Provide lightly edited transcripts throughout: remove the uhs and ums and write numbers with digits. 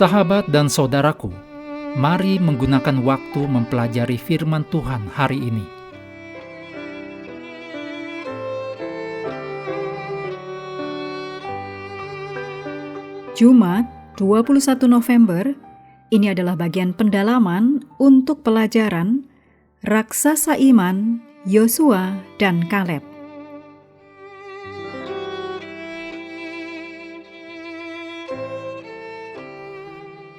Sahabat dan saudaraku, mari menggunakan waktu mempelajari firman Tuhan hari ini. Jumat, 21 November, ini adalah bagian pendalaman untuk pelajaran Raksasa Iman, Yosua dan Kaleb.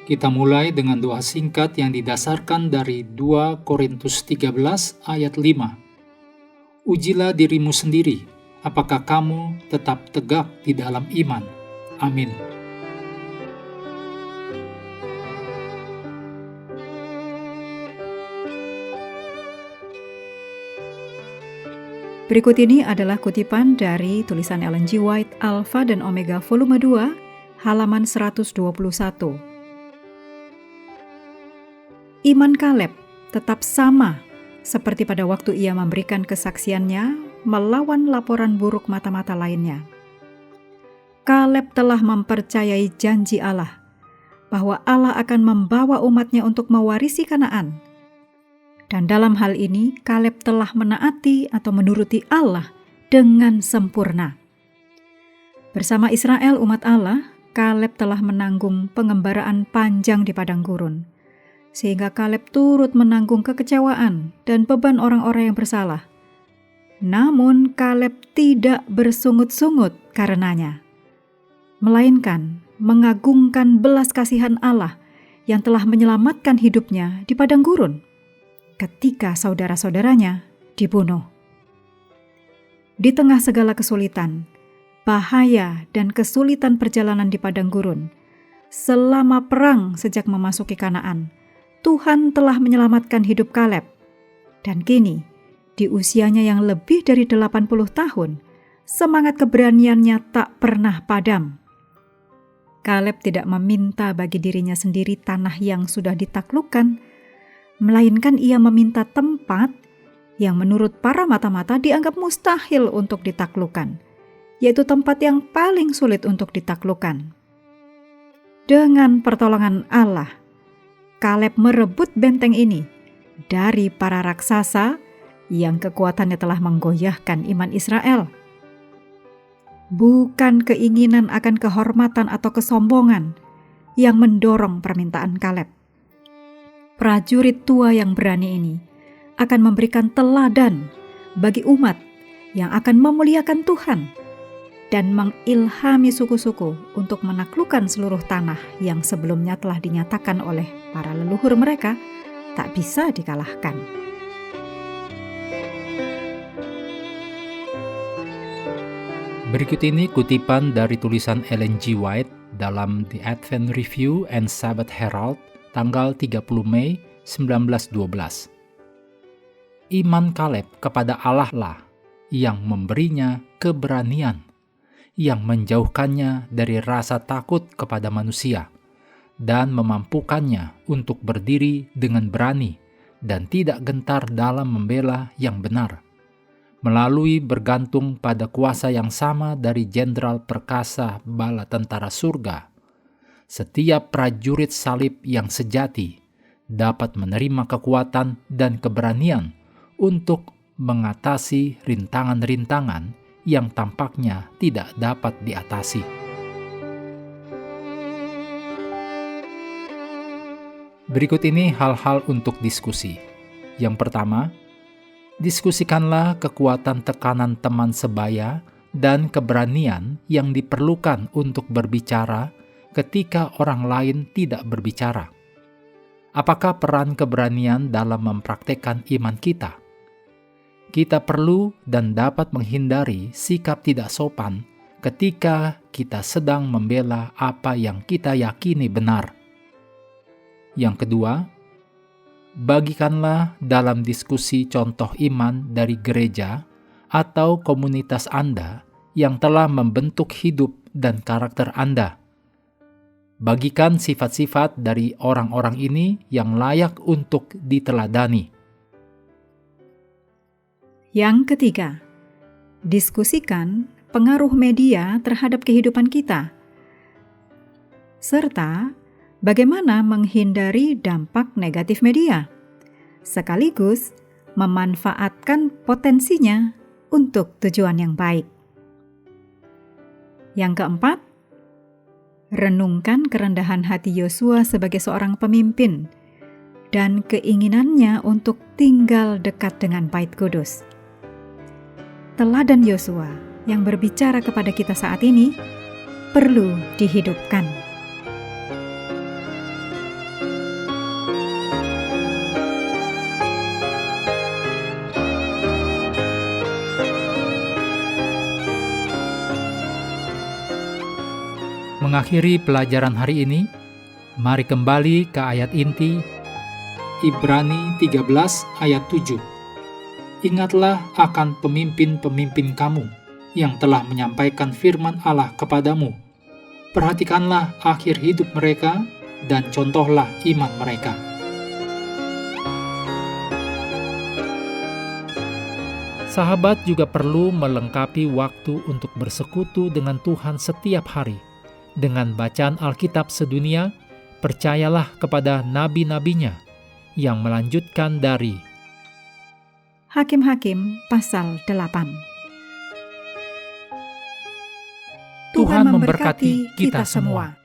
Kita mulai dengan doa singkat yang didasarkan dari 2 Korintus 13 ayat 5. Ujilah dirimu sendiri, apakah kamu tetap tegak di dalam iman. Amin. Berikut ini adalah kutipan dari tulisan Ellen G. White, Alpha dan Omega volume 2, halaman 121. Iman Kaleb tetap sama seperti pada waktu ia memberikan kesaksiannya melawan laporan buruk mata-mata lainnya. Kaleb telah mempercayai janji Allah bahwa Allah akan membawa umatnya untuk mewarisi Kanaan. Dan dalam hal ini, Kaleb telah menaati atau menuruti Allah dengan sempurna. Bersama Israel umat Allah, Kaleb telah menanggung pengembaraan panjang di padang gurun. Sehingga Kaleb turut menanggung kekecewaan dan beban orang-orang yang bersalah. Namun Kaleb tidak bersungut-sungut karenanya, melainkan mengagungkan belas kasihan Allah yang telah menyelamatkan hidupnya di padang gurun ketika saudara-saudaranya dibunuh. Di tengah segala kesulitan, bahaya, dan kesulitan perjalanan di padang gurun, selama perang sejak memasuki Kanaan, Tuhan telah menyelamatkan hidup Kaleb. Dan kini, di usianya yang lebih dari 80 tahun, semangat keberaniannya tak pernah padam. Kaleb tidak meminta bagi dirinya sendiri tanah yang sudah ditaklukkan, melainkan ia meminta tempat yang menurut para mata-mata dianggap mustahil untuk ditaklukkan, yaitu tempat yang paling sulit untuk ditaklukkan. Dengan pertolongan Allah, Kaleb merebut benteng ini dari para raksasa yang kekuatannya telah menggoyahkan iman Israel. Bukan keinginan akan kehormatan atau kesombongan yang mendorong permintaan Kaleb. Prajurit tua yang berani ini akan memberikan teladan bagi umat yang akan memuliakan Tuhan dan mengilhami suku-suku untuk menaklukkan seluruh tanah yang sebelumnya telah dinyatakan oleh para leluhur mereka tak bisa dikalahkan. Berikut ini kutipan dari tulisan Ellen G. White dalam The Advent Review and Sabbath Herald, tanggal 30 Mei 1912. Iman Kaleb kepada Allah lah yang memberinya keberanian, yang menjauhkannya dari rasa takut kepada manusia, dan memampukannya untuk berdiri dengan berani dan tidak gentar dalam membela yang benar, melalui bergantung pada kuasa yang sama dari Jenderal Perkasa Bala Tentara Surga. Setiap prajurit salib yang sejati dapat menerima kekuatan dan keberanian untuk mengatasi rintangan-rintangan yang tampaknya tidak dapat diatasi. Berikut ini hal-hal untuk diskusi. Yang pertama, diskusikanlah kekuatan tekanan teman sebaya dan keberanian yang diperlukan untuk berbicara ketika orang lain tidak berbicara. Apakah peran keberanian dalam mempraktekkan iman kita? Kita perlu dan dapat menghindari sikap tidak sopan ketika kita sedang membela apa yang kita yakini benar. Yang kedua, bagikanlah dalam diskusi contoh iman dari gereja atau komunitas Anda yang telah membentuk hidup dan karakter Anda. Bagikan sifat-sifat dari orang-orang ini yang layak untuk diteladani. Yang ketiga, diskusikan pengaruh media terhadap kehidupan kita, serta bagaimana menghindari dampak negatif media, sekaligus memanfaatkan potensinya untuk tujuan yang baik. Yang keempat, renungkan kerendahan hati Yosua sebagai seorang pemimpin dan keinginannya untuk tinggal dekat dengan Bait Kudus. Teladan Yosua yang berbicara kepada kita saat ini perlu dihidupkan. Mengakhiri pelajaran hari ini, mari kembali ke ayat inti Ibrani 13 ayat 7. Ingatlah akan pemimpin-pemimpin kamu yang telah menyampaikan firman Allah kepadamu. Perhatikanlah akhir hidup mereka dan contohlah iman mereka. Sahabat juga perlu melengkapi waktu untuk bersekutu dengan Tuhan setiap hari. Dengan bacaan Alkitab sedunia, percayalah kepada nabi-nabinya yang melanjutkan dari Hakim-Hakim pasal 8. Tuhan memberkati kita semua.